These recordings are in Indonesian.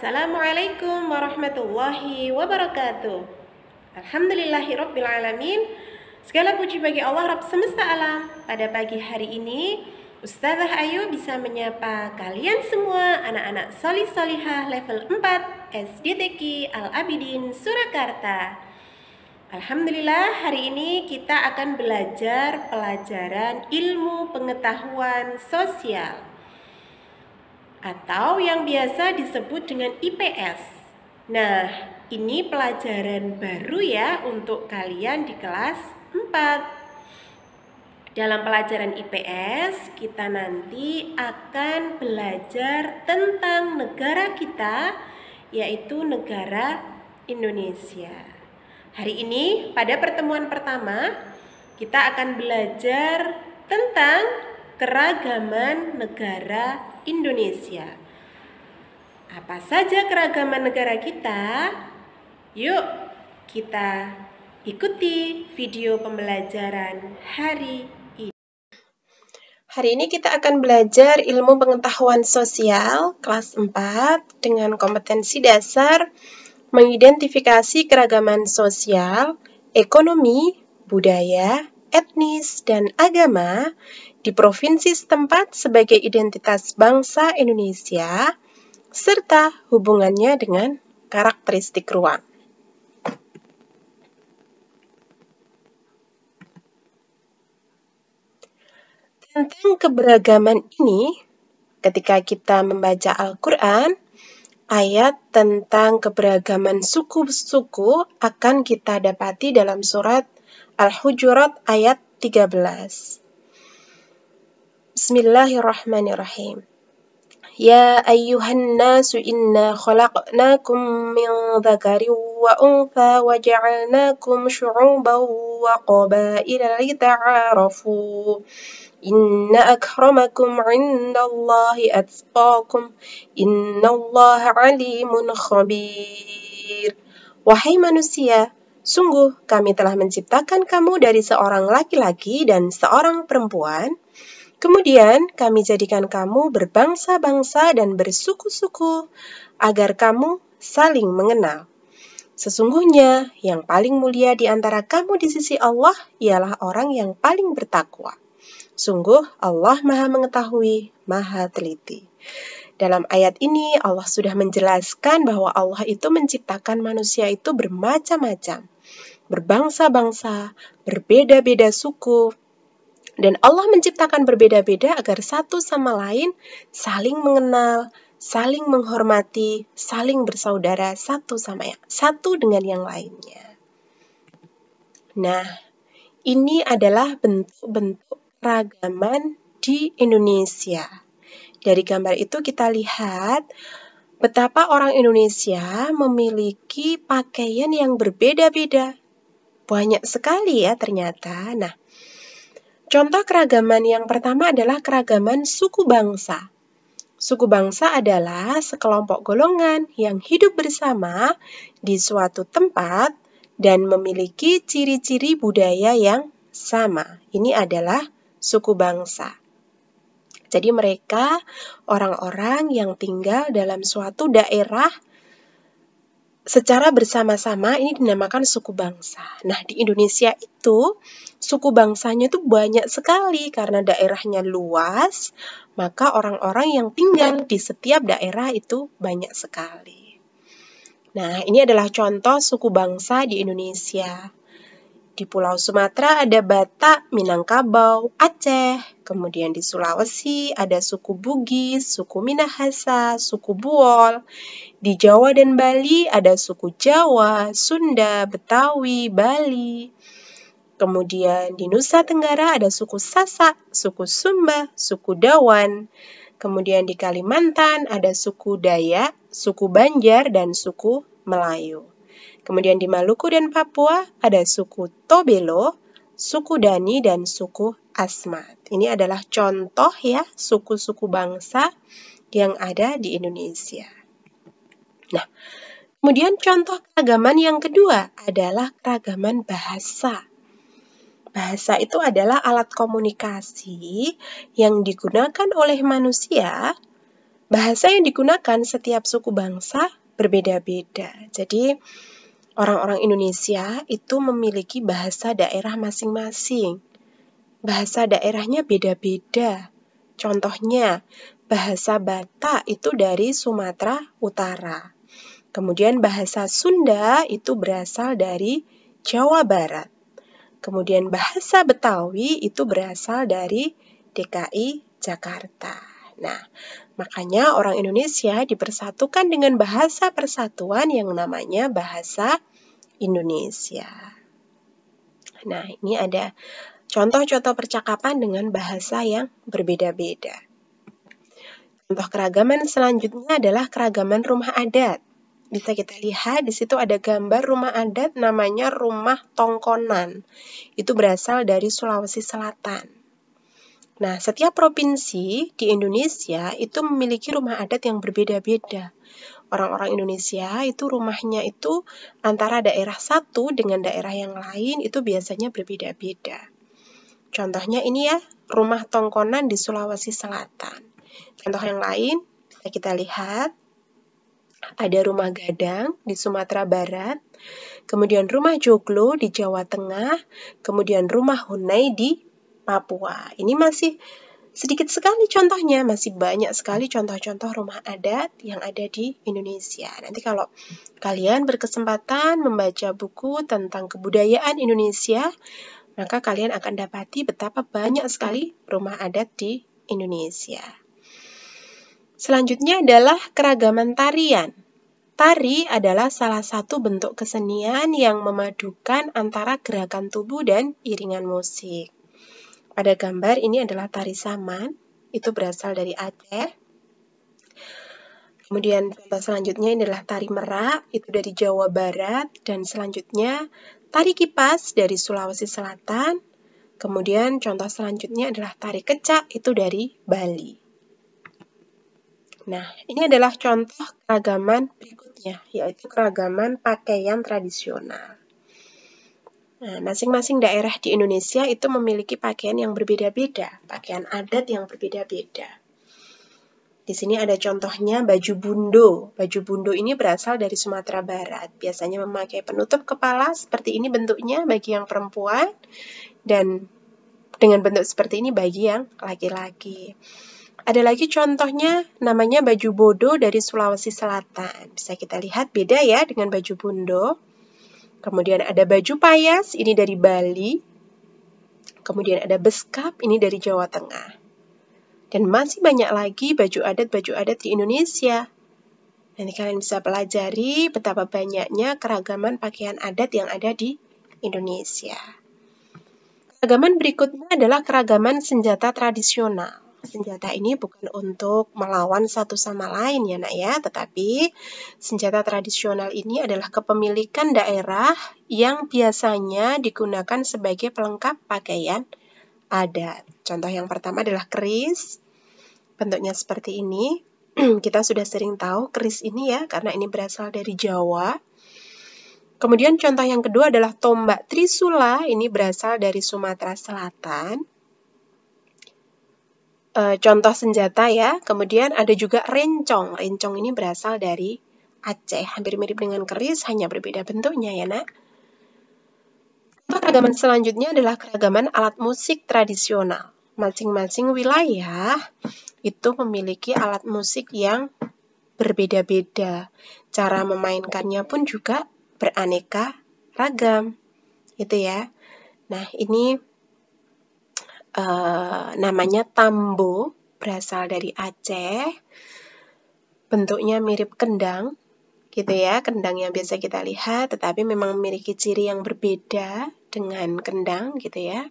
Assalamualaikum warahmatullahi wabarakatuh. Alhamdulillahirrabbilalamin. Segala puji bagi Allah Rabb semesta alam. Pada pagi hari ini Ustazah Ayu bisa menyapa kalian semua anak-anak solih solihah level 4 SDTQ Al-Abidin Surakarta. Alhamdulillah, hari ini kita akan belajar pelajaran ilmu pengetahuan sosial atau yang biasa disebut dengan IPS. Nah, ini pelajaran baru ya untuk kalian di kelas 4. Dalam pelajaran IPS, kita nanti akan belajar tentang negara kita, yaitu negara Indonesia. Hari ini, pada pertemuan pertama, kita akan belajar tentang keragaman negara Indonesia. Apa saja keragaman negara kita? Yuk, kita ikuti video pembelajaran hari ini. Hari ini kita akan belajar ilmu pengetahuan sosial kelas 4 dengan kompetensi dasar mengidentifikasi keragaman sosial, ekonomi, budaya, etnis, dan agama di provinsi setempat sebagai identitas bangsa Indonesia, serta hubungannya dengan karakteristik ruang. Tentang keberagaman ini, ketika kita membaca Al-Quran, ayat tentang keberagaman suku-suku akan kita dapati dalam surat Al-Hujurat ayat 13. Bismillahirrahmanirrahim. Ya ayyuhan nasu inna khalaqnakum min dzakarin wa untha wa ja'alnakum syu'uban wa qabaila lita'arafu. Inna akramakum 'indallahi atqakum. Innallaha 'alimun khabir. Wahai manusia, sungguh kami telah menciptakan kamu dari seorang laki-laki dan seorang perempuan. Kemudian kami jadikan kamu berbangsa-bangsa dan bersuku-suku agar kamu saling mengenal. Sesungguhnya yang paling mulia di antara kamu di sisi Allah ialah orang yang paling bertakwa. Sungguh Allah Maha Mengetahui, Maha Teliti. Dalam ayat ini Allah sudah menjelaskan bahwa Allah itu menciptakan manusia itu bermacam-macam, berbangsa-bangsa, berbeda-beda suku. Dan Allah menciptakan berbeda-beda agar satu sama lain saling mengenal, saling menghormati, saling bersaudara satu dengan yang lainnya. Nah, ini adalah bentuk keragaman di Indonesia. Dari gambar itu kita lihat betapa orang Indonesia memiliki pakaian yang berbeda-beda. Banyak sekali ya ternyata. Nah, contoh keragaman yang pertama adalah keragaman suku bangsa. Suku bangsa adalah sekelompok golongan yang hidup bersama di suatu tempat dan memiliki ciri-ciri budaya yang sama. Ini adalah suku bangsa. Jadi mereka orang-orang yang tinggal dalam suatu daerah secara bersama-sama, ini dinamakan suku bangsa. Nah, di Indonesia itu suku bangsanya itu banyak sekali karena daerahnya luas, maka orang-orang yang tinggal di setiap daerah itu banyak sekali. Nah, ini adalah contoh suku bangsa di Indonesia. Di Pulau Sumatera ada Batak, Minangkabau, Aceh. Kemudian di Sulawesi ada suku Bugis, suku Minahasa, suku Buol. Di Jawa dan Bali ada suku Jawa, Sunda, Betawi, Bali. Kemudian di Nusa Tenggara ada suku Sasak, suku Sumba, suku Dawan. Kemudian di Kalimantan ada suku Dayak, suku Banjar, dan suku Melayu. Kemudian di Maluku dan Papua ada suku Tobelo, suku Dani, dan suku Asmat. Ini adalah contoh ya suku-suku bangsa yang ada di Indonesia. Nah, kemudian contoh keragaman yang kedua adalah keragaman bahasa. Bahasa itu adalah alat komunikasi yang digunakan oleh manusia Bahasa yang digunakan setiap suku bangsa berbeda-beda. Jadi, orang-orang Indonesia itu memiliki bahasa daerah masing-masing. Bahasa daerahnya beda-beda. Contohnya, bahasa Batak itu dari Sumatera Utara. Kemudian bahasa Sunda itu berasal dari Jawa Barat. Kemudian bahasa Betawi itu berasal dari DKI Jakarta. Nah, makanya orang Indonesia dipersatukan dengan bahasa persatuan yang namanya bahasa Indonesia. Nah, ini ada contoh-contoh percakapan dengan bahasa yang berbeda-beda. Contoh keragaman selanjutnya adalah keragaman rumah adat. Bisa kita lihat di situ ada gambar rumah adat namanya rumah tongkonan. Itu berasal dari Sulawesi Selatan. Nah, setiap provinsi di Indonesia itu memiliki rumah adat yang berbeda-beda. Orang-orang Indonesia itu rumahnya itu antara daerah satu dengan daerah yang lain itu biasanya berbeda-beda. Contohnya ini ya, rumah tongkonan di Sulawesi Selatan. Contoh yang lain bisa kita lihat, ada rumah gadang di Sumatera Barat, kemudian rumah joglo di Jawa Tengah, kemudian rumah hunai di Papua. Ini masih sedikit sekali contohnya, masih banyak sekali contoh-contoh rumah adat yang ada di Indonesia. Nanti kalau kalian berkesempatan membaca buku tentang kebudayaan Indonesia, maka kalian akan dapati betapa banyak sekali rumah adat di Indonesia. Selanjutnya adalah keragaman tarian. Tari adalah salah satu bentuk kesenian yang memadukan antara gerakan tubuh dan iringan musik. Pada gambar ini adalah tari saman, itu berasal dari Aceh. Kemudian contoh selanjutnya adalah tari merak, itu dari Jawa Barat. Dan selanjutnya tari kipas dari Sulawesi Selatan. Kemudian contoh selanjutnya adalah tari kecak, itu dari Bali. Nah, ini adalah contoh keragaman berikutnya, yaitu keragaman pakaian tradisional. Nah, masing-masing daerah di Indonesia itu memiliki pakaian yang berbeda-beda, pakaian adat yang berbeda-beda. Di sini ada contohnya baju bundo. Baju bundo ini berasal dari Sumatera Barat. Biasanya memakai penutup kepala seperti ini bentuknya bagi yang perempuan, dan dengan bentuk seperti ini bagi yang laki-laki. Ada lagi contohnya namanya baju bodo dari Sulawesi Selatan. Bisa kita lihat beda ya dengan baju bundo. Kemudian ada baju payas, ini dari Bali. Kemudian ada beskap, ini dari Jawa Tengah. Dan masih banyak lagi baju adat di Indonesia. Nanti kalian bisa pelajari betapa banyaknya keragaman pakaian adat yang ada di Indonesia. Keragaman berikutnya adalah keragaman senjata tradisional. Senjata ini bukan untuk melawan satu sama lain ya nak ya, tetapi senjata tradisional ini adalah kepemilikan daerah yang biasanya digunakan sebagai pelengkap pakaian adat. Contoh yang pertama adalah keris, bentuknya seperti ini. Kita sudah sering tahu keris ini ya, karena ini berasal dari Jawa. Kemudian contoh yang kedua adalah tombak trisula, ini berasal dari Sumatera Selatan. Contoh senjata ya. Kemudian ada juga rencong. Rencong ini berasal dari Aceh. Hampir mirip dengan keris, hanya berbeda bentuknya ya nak. Contoh keragaman selanjutnya adalah keragaman alat musik tradisional. Masing-masing wilayah itu memiliki alat musik yang berbeda-beda. Cara memainkannya pun juga beraneka ragam. Gitu ya. Nah, ini namanya tambo, berasal dari Aceh. Bentuknya mirip kendang, gitu ya, kendang yang biasa kita lihat, tetapi memang memiliki ciri yang berbeda dengan kendang, gitu ya.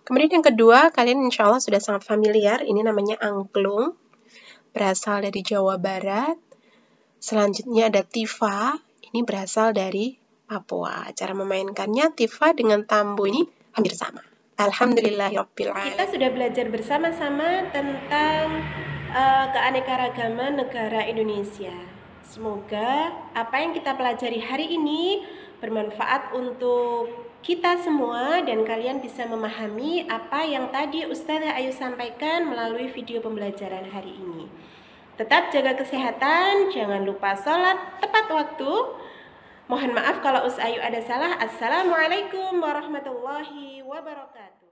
Kemudian yang kedua, kalian insya Allah sudah sangat familiar, ini namanya angklung, berasal dari Jawa Barat. Selanjutnya ada tifa, ini berasal dari Papua. Cara memainkannya tifa dengan tambo ini hampir sama. Alhamdulillahirabbil alamin. Kita sudah belajar bersama-sama tentang keanekaragaman negara Indonesia. Semoga apa yang kita pelajari hari ini bermanfaat untuk kita semua dan kalian bisa memahami apa yang tadi Ustazah Ayu sampaikan melalui video pembelajaran hari ini. Tetap jaga kesehatan, jangan lupa sholat tepat waktu. Mohon maaf kalau Us Ayu ada salah. Assalamualaikum warahmatullahi wabarakatuh.